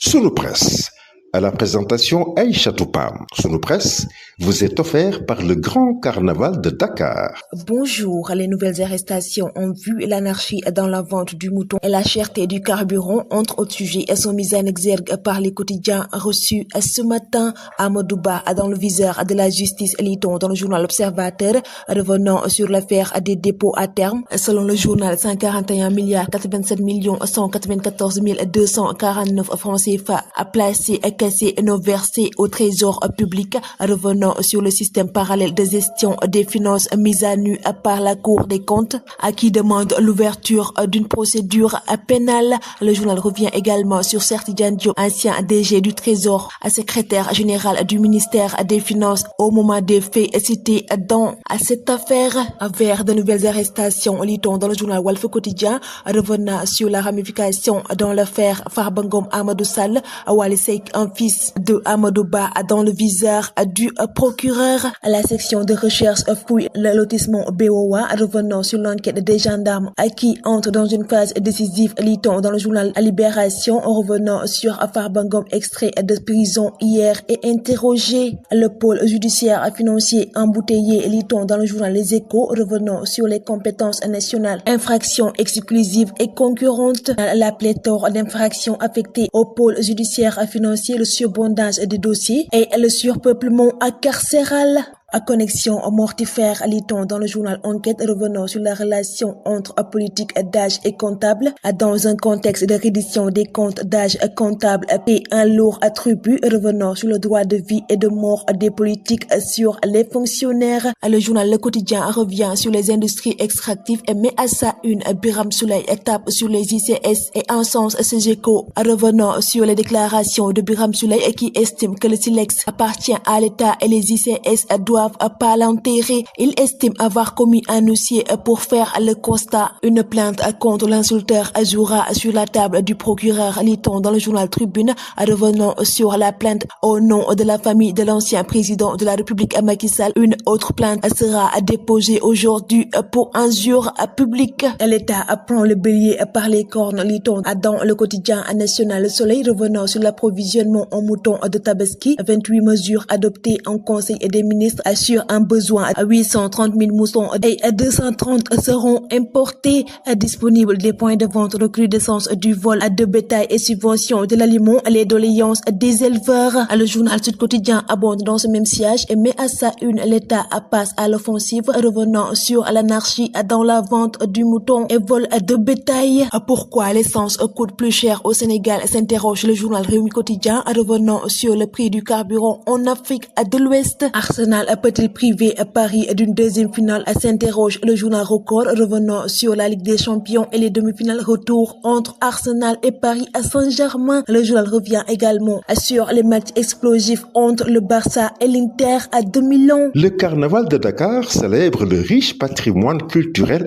Sunu Presse, à la présentation Aïcha Toupam. Sunu Presse vous est offert par le Grand Carnaval de Dakar. Bonjour, les nouvelles arrestations ont vu l'anarchie dans la vente du mouton et la cherté du carburant, entre autres sujets, sont mises en exergue par les quotidiens reçus ce matin. Amadou Ba dans le viseur de la justice, lit-on dans le journal Observateur, revenant sur l'affaire des dépôts à terme. Selon le journal, 141 milliards 87 millions 194 249 francs CFA placés, cassés, non versés au trésor public. Revenant sur le système parallèle de gestion des finances mis à nu par la Cour des comptes, à qui demande l'ouverture d'une procédure pénale. Le journal revient également sur Cheikh Tidiane Diop, ancien DG du Trésor, secrétaire général du ministère des Finances au moment des faits cités dans cette affaire. Vers de nouvelles arrestations, lit-on dans le journal Walf Quotidien, revenant sur la ramification dans l'affaire Farba Ngom Amadou Sall. Wally Seck, un fils de Amadou Ba, dans le viseur du procureur. La section de recherche fouille le lotissement BOA, revenant sur l'enquête des gendarmes qui entre dans une phase décisive, lit-on dans le journal Libération, en revenant sur Farba Ngom, extrait de prison hier et interrogé. Le pôle judiciaire financier embouteillé, lit-on dans le journal Les Échos, revenant sur les compétences nationales, infractions exclusives et concurrentes. La pléthore d'infractions affectées au pôle judiciaire financier, le surabondance des dossiers et le surpeuplement carcéral. À connexion mortifère, lit-on dans le journal Enquête, revenant sur la relation entre politique d'âge et comptable dans un contexte de reddition des comptes d'âge comptable et un lourd tribut, revenant sur le droit de vie et de mort des politiques sur les fonctionnaires. Le journal Le Quotidien revient sur les industries extractives et met à sa une Birame Souleye tape sur les ICS et encense CGECO, revenant sur les déclarations de Birame Souleye qui estime que le Silex appartient à l'État et les ICS doivent pas l'enterrer. Il estime avoir commis un dossier pour faire le constat. Une plainte contre l'insulteur jouera sur la table du procureur, lit-on dans le journal Tribune, revenant sur la plainte au nom de la famille de l'ancien président de la République Macky Sall. Une autre plainte sera déposée aujourd'hui pour injure publique. L'État prend le bélier par les cornes, lit-on dans le quotidien national Le Soleil, revenant sur l'approvisionnement en moutons de Tabaski. 28 mesures adoptées en Conseil des ministres sur un besoin à 830 000 moutons et 230 seront importés. Disponibles des points de vente, recrudescence du vol de bétail et subvention de l'aliment, les doléances des éleveurs. Le journal Sud Quotidien abonde dans ce même siège et met à sa une l'État passe à l'offensive, revenant sur l'anarchie dans la vente du mouton et vol de bétail. Pourquoi l'essence coûte plus cher au Sénégal, s'interroge le journal Rewmi Quotidien, revenant sur le prix du carburant en Afrique de l'Ouest. Arsenal peut-il priver Paris d'une deuxième finale, s'interroge le journal Record, revenant sur la Ligue des Champions et les demi-finales retour entre Arsenal et Paris Saint-Germain. Le journal revient également sur les matchs explosifs entre le Barça et l'Inter de Milan. Le Carnaval de Dakar célèbre le riche patrimoine culturel